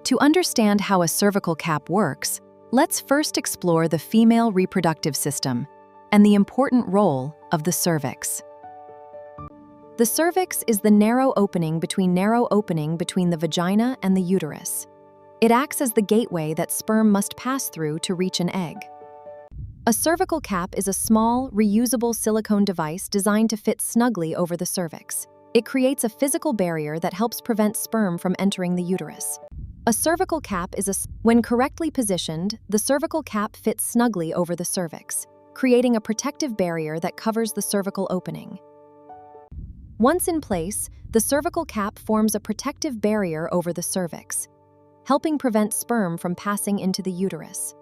To understand how a cervical cap works, let's first explore the female reproductive system and the important role of the cervix. The cervix is the narrow opening between the vagina and the uterus. It acts as the gateway that sperm must pass through to reach an egg. A cervical cap is a small, reusable silicone device designed to fit snugly over the cervix. It creates a physical barrier that helps prevent sperm from entering the uterus. A cervical cap when correctly positioned, the cervical cap fits snugly over the cervix, creating a protective barrier that covers the cervical opening. Once in place, the cervical cap forms a protective barrier over the cervix, helping prevent sperm from passing into the uterus.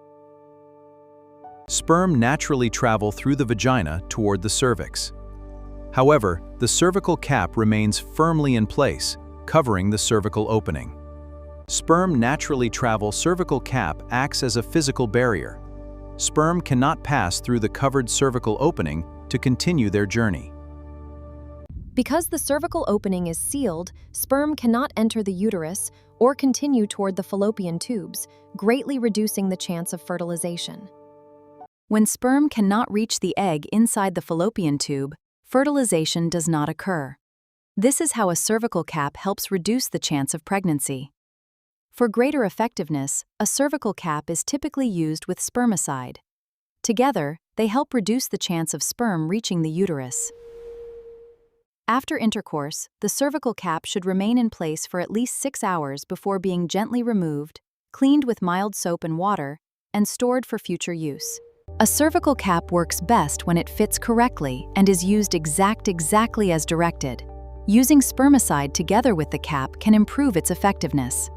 Sperm naturally travel through the vagina toward the cervix. However, the cervical cap remains firmly in place, covering the cervical opening. Sperm naturally travel cervical cap acts as a physical barrier. Sperm cannot pass through the covered cervical opening to continue their journey. Because the cervical opening is sealed, sperm cannot enter the uterus or continue toward the fallopian tubes, greatly reducing the chance of fertilization. When sperm cannot reach the egg inside the fallopian tube, fertilization does not occur. This is how a cervical cap helps reduce the chance of pregnancy. For greater effectiveness, a cervical cap is typically used with spermicide. Together, they help reduce the chance of sperm reaching the uterus. After intercourse, the cervical cap should remain in place for at least 6 hours before being gently removed, cleaned with mild soap and water, and stored for future use. A cervical cap works best when it fits correctly and is used exactly as directed. Using spermicide together with the cap can improve its effectiveness.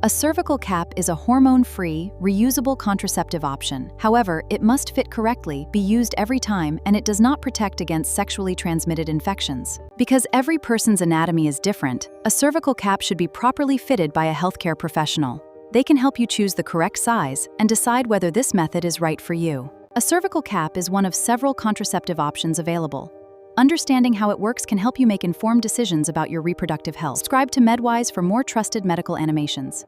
A cervical cap is a hormone-free, reusable contraceptive option. However, it must fit correctly, be used every time, and it does not protect against sexually transmitted infections. Because every person's anatomy is different, a cervical cap should be properly fitted by a healthcare professional. They can help you choose the correct size and decide whether this method is right for you. A cervical cap is one of several contraceptive options available. Understanding how it works can help you make informed decisions about your reproductive health. Subscribe to MedWise for more trusted medical animations.